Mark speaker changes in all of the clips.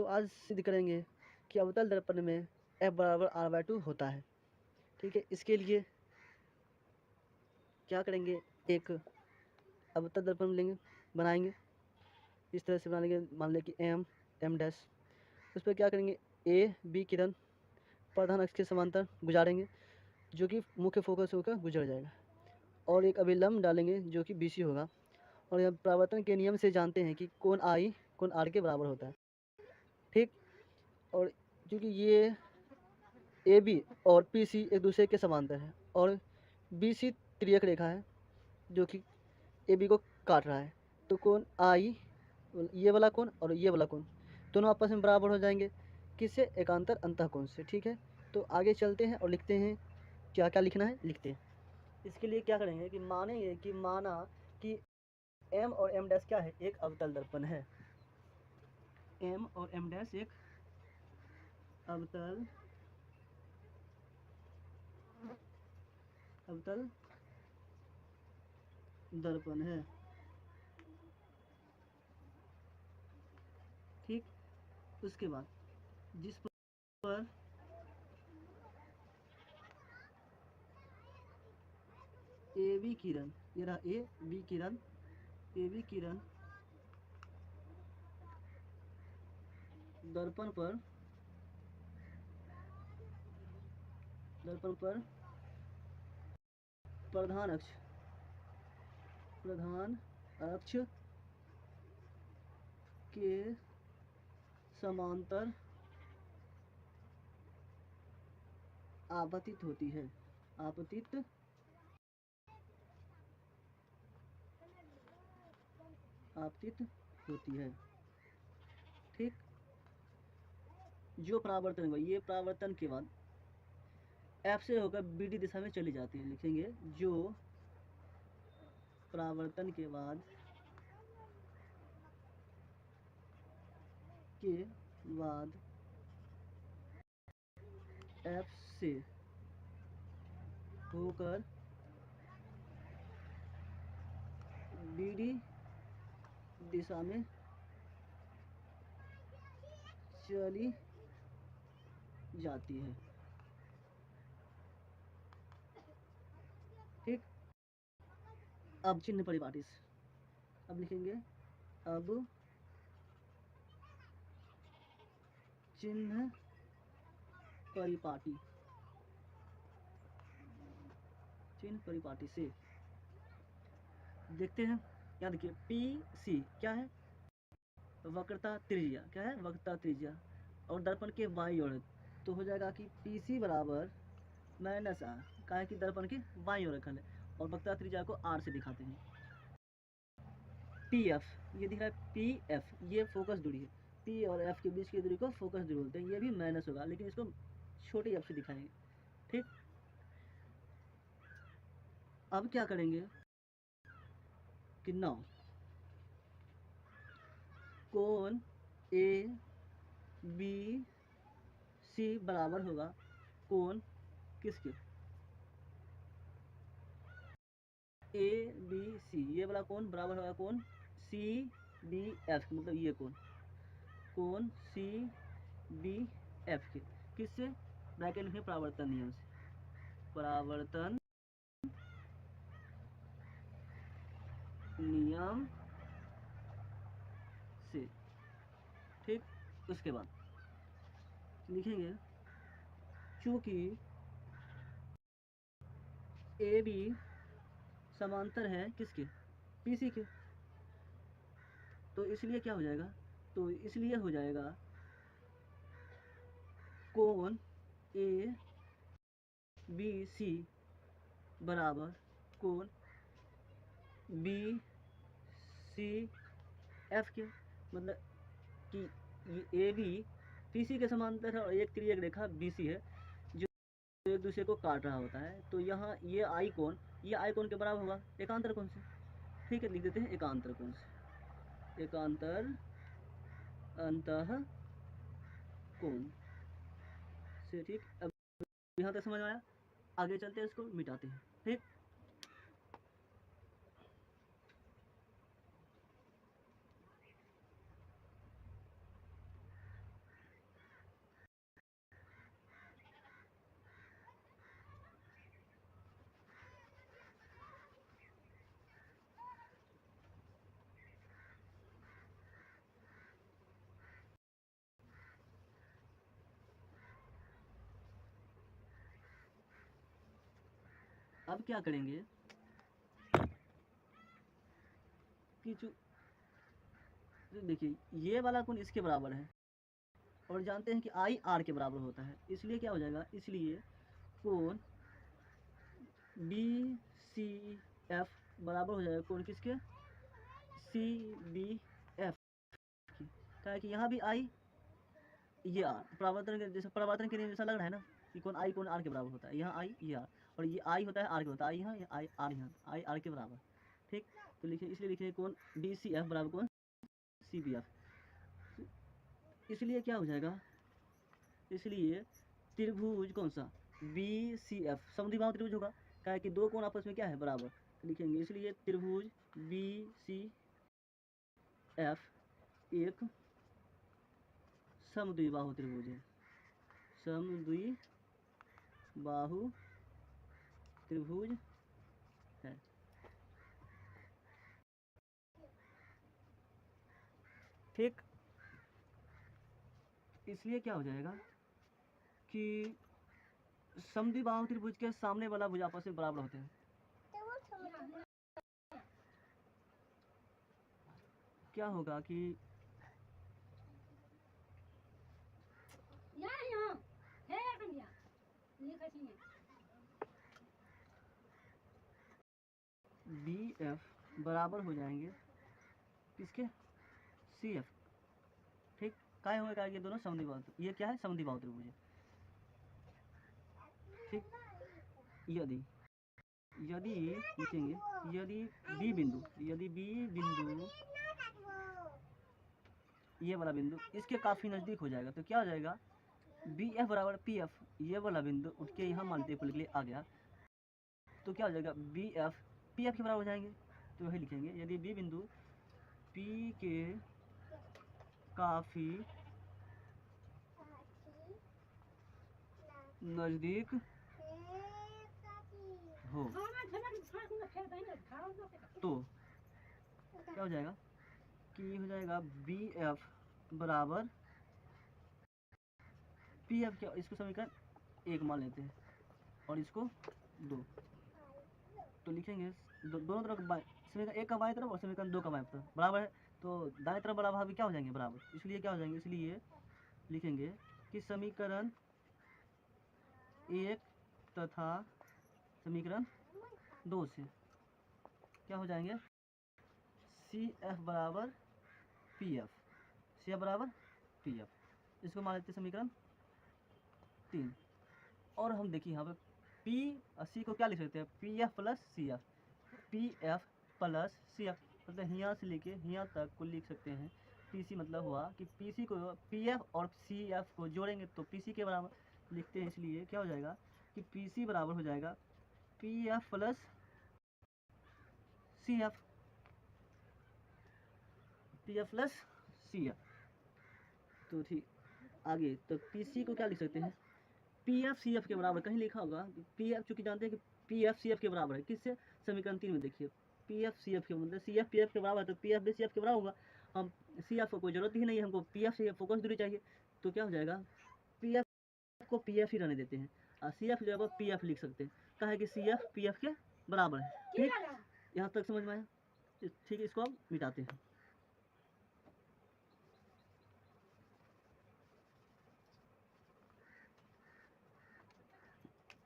Speaker 1: तो आज सिद्ध करेंगे कि अवतल दर्पण में f बराबर r/2 होता है। ठीक है, इसके लिए क्या करेंगे, एक अवतल दर्पण लेंगे, बनाएंगे, इस तरह से बना लेंगे। मान लें कि m डैश, उस पर क्या करेंगे, a b किरण प्रधान अक्ष के समांतर गुजारेंगे, जो कि मुख्य फोकस होकर गुजर जाएगा, और एक अभिलंब डालेंगे जो कि BC होगा। और यह परावर्तन के नियम से जानते हैं कि कोण I कोण R के बराबर होता है। ठीक, और क्योंकि ये AB और PC एक दूसरे के समांतर है और BC तिर्यक रेखा है जो कि AB को काट रहा है, तो कोण I, ये वाला कोण और ये वाला कोण दोनों आपस में बराबर हो जाएंगे, किससे, एकांतर अंतःकोण से। ठीक है, तो आगे चलते हैं और लिखते हैं क्या क्या लिखना है, लिखते हैं। इसके लिए क्या करेंगे कि मानेंगे कि माना कि M और M डैश क्या है, एक अवतल दर्पण है। M और M डैश एक अवतल दर्पण है। ठीक, उसके बाद जिस पर AB किरण, ये रहा AB किरण, AB किरण दर्पण पर प्रधान अक्ष के समांतर आपतित होती है, आपतित होती है। ठीक, जो परावर्तन हुआ, ये परावर्तन के बाद F से होकर BD दिशा में चली जाती है। लिखेंगे जो परावर्तन के बाद F से होकर BD दिशा में चली जाती है। ठीक, अब चिन्ह परिपाटी, अब लिखेंगे, अब चिन्ह परिपाटी से देखते हैं। यहाँ देखिए PC क्या है, वक्रता त्रिज्या, क्या है, वक्रता त्रिज्या, और दर्पण के बाईं ओर, तो हो जाएगा कि PC बराबर -R, क्या है कि दर्पण के बाईं ओर रखल है, और वक्रता त्रिज्या को R से दिखाते हैं। PF, ये दिख रहा है PF, ये फोकस दूरी है, P और F के बीच की दूरी को फोकस दूरी बोलते हैं। ये भी माइनस होगा, लेकिन इसको छोटे f से दिखाएंगे। ठीक, अब क्या करेंगे कि 9 कोण ABC बराबर होगा कोण किसके, ABC, ये वाला कोण बराबर होगा कोण CBF, मतलब ये कोण CBF के, किससे, ब्रैकेट में परावर्तन नियम से, परावर्तन नियम से। ठीक, उसके बाद लिखेंगे चूंकि AB समांतर है किसके, PC के, तो इसलिए क्या हो जाएगा, तो इसलिए हो जाएगा कोण ABC बराबर कोण BCF के, मतलब कि ये AB PC के समांतर है और एक तिर्यक रेखा BC है जो एक दूसरे को काट रहा होता है। तो यहाँ ये I कोण के बराबर होगा एकांतर कोण से। ठीक है, लिख देते हैं एकांतर कोण से, एकांतर अंतः कोण से। ठीक, अब यहाँ तक समझ आया, आगे चलते हैं, इसको मिटाते हैं। ठीक, अब क्या करेंगे कि जो देखिए ये वाला कोण इसके बराबर है और जानते हैं कि आई आर के बराबर होता है, इसलिए क्या हो जाएगा, इसलिए कोण बी सी एफ बराबर हो जाएगा कोण किसके, सी बी एफ की। क्या है कि यहाँ भी आई ये आर, परावर्तन के जैसे परावर्तन के नियम जैसा लग रहा है ना कि कोण आई कोण आर के बराबर होता है, यहाँ आई ये आर और ये आई होता है आर के होता है, आई यहाँ आई आर यहाँ आई आर के बराबर। ठीक, तो लिखिए इसलिए लिखिए कोण डी सी एफ बराबर कोण सी बी एफ। इसलिए क्या हो जाएगा, इसलिए त्रिभुज कौन सा बी सी एफ समद्विबाहु त्रिभुज होगा, क्या है कि दो कोण आपस में क्या है बराबर, तो लिखेंगे इसलिए त्रिभुज बी सी एफ एक समद्विबाहु त्रिभुज है, समद्विबाहु त्रिभुज है। ठीक, इसलिए क्या हो जाएगा कि समद्विबाहु त्रिभुज के सामने वाला भुज आपस में बराबर होते हैं। क्या होगा कि बी एफ बराबर हो जाएंगे किसके, सी एफ। ठीक, क्या होगा, ये दोनों समद्विबाहु, ये क्या है समद्विबाहु त्रिभुज है। ठीक, यदि यदि लिखेंगे यदि बी बिंदु ये वाला बिंदु इसके काफ़ी नज़दीक हो जाएगा, तो क्या हो जाएगा, बी एफ बराबर पी एफ, ये वाला बिंदु उठ के यहाँ मानते के लिए आ गया, तो क्या हो जाएगा बी एफ पी एफ के बराबर हो जाएंगे, तो वही लिखेंगे यदि बी बिंदु पी के काफ़ी नज़दीक हो तो क्या हो जाएगा कि हो जाएगा बी एफ बराबर पी एफ, क्या इसको समीकरण एक मान लेते हैं और इसको दो, तो लिखेंगे दोनों तरफ समीकरण एक का बाएं तरफ और समीकरण दो का बाएं तरफ बराबर है, तो दाएं तरफ बराबर भी क्या हो जाएंगे बराबर, इसलिए क्या हो जाएंगे, इसलिए लिखेंगे कि समीकरण एक तथा समीकरण दो से क्या हो जाएंगे, सी एफ बराबर पी एफ, सी एफ बराबर पी एफ, इसको मान लेते समीकरण तीन। और हम देखिए यहाँ पे पी सी को क्या लिख सकते हैं, P F plus C F, P F plus C F, मतलब यहाँ से लेके यहाँ तक को लिख सकते हैं। पी सी मतलब हुआ कि पी सी को पी एफ और सी एफ को जोड़ेंगे तो पी सी के बराबर लिखते हैं, इसलिए क्या हो जाएगा कि पी सी बराबर हो जाएगा P F plus C F, P F plus C F. तो ठीक, आगे तो पी सी को क्या लिख सकते हैं, पी एफ सी एफ के बराबर, कहीं लिखा होगा पी एफ, चूँकि जानते हैं कि पी एफ सी एफ के बराबर है, किससे, समीकरण तीन में देखिए पी एफ सी एफ के मतलब सी एफ पी एफ के बराबर है, तो पी एफ भी सी एफ के बराबर होगा। हम सी एफ को कोई जरूरत ही नहीं है, हमको P F C F focus दूरी चाहिए, तो क्या हो जाएगा पी एफ को पी एफ ही रहने देते हैं और सी एफ जगह पी एफ लिख सकते हैं, कहा है कि सी एफ पी एफ के बराबर है। ठीक, यहाँ तक समझ में आया, ठीक है, इसको हम मिटाते हैं।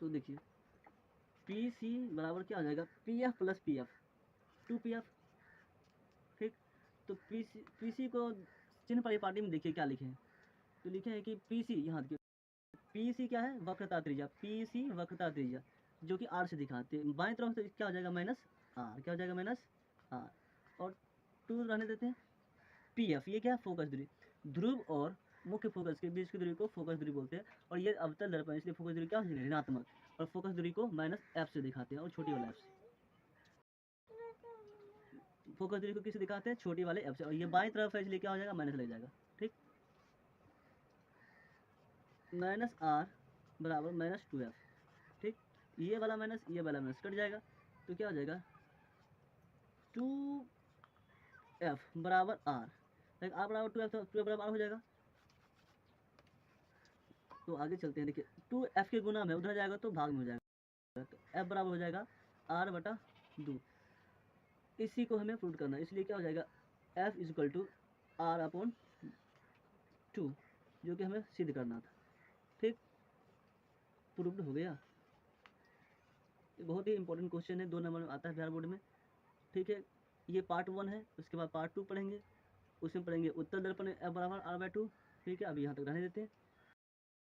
Speaker 1: तो देखिए पी सी बराबर क्या हो जाएगा, P F plus P F, two P F. ठीक, तो पी सी को चिन्ह परिपाटी में देखिए क्या लिखे हैं, तो लिखे हैं कि पी सी, यहाँ देखिए पी सी क्या है, वक्रता त्रिज्या, पी सी वक्रता त्रिज्या जो कि आर से दिखाते हैं, बाएं तरफ से क्या हो जाएगा माइनस आर, क्या हो जाएगा माइनस आर, और टू रहने देते हैं। पी एफ ये क्या है, फोकस दूरी, ध्रुव और मुख्य फोकस के बीच की दूरी को फोकस दूरी बोलते हैं, और ये अवतल दर्पण, इसलिए फोकस दूरी क्या हो जाएगी ऋणात्मक, और फोकस दूरी को माइनस एफ से दिखाते हैं, और छोटी वाले एफ से, फोकस दूरी को किससे दिखाते हैं, छोटी वाले एफ से, और ये बाएं तरफ है इसलिए क्या हो जाएगा माइनस लग जाएगा। ठीक, माइनस आर बराबर माइनस टू एफ। ठीक, ये वाला माइनस कट जाएगा, तो क्या हो जाएगा टू एफ बराबर आर, आर बराबर टू एफ, तो टू एफ बराबर आर हो जाएगा। तो आगे चलते हैं, देखिए टू एफ के गुना में उधर जाएगा तो भाग में हो जाएगा, तो एफ बराबर हो जाएगा R/2। इसी को हमें प्रूव करना है, इसलिए क्या हो जाएगा F इज टू R/2, जो कि हमें सिद्ध करना था। ठीक, प्रूव्ड हो गया। बहुत ही इंपॉर्टेंट क्वेश्चन है, 2 नंबर में आता है बिहार बोर्ड में। ठीक है, ये पार्ट 1 है, उसके बाद पार्ट 2 पढ़ेंगे, उसमें पढ़ेंगे उत्तर दर्पण F बराबर R/2। ठीक है, अभी यहाँ तक रहने देते हैं।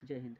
Speaker 1: जय हिंद।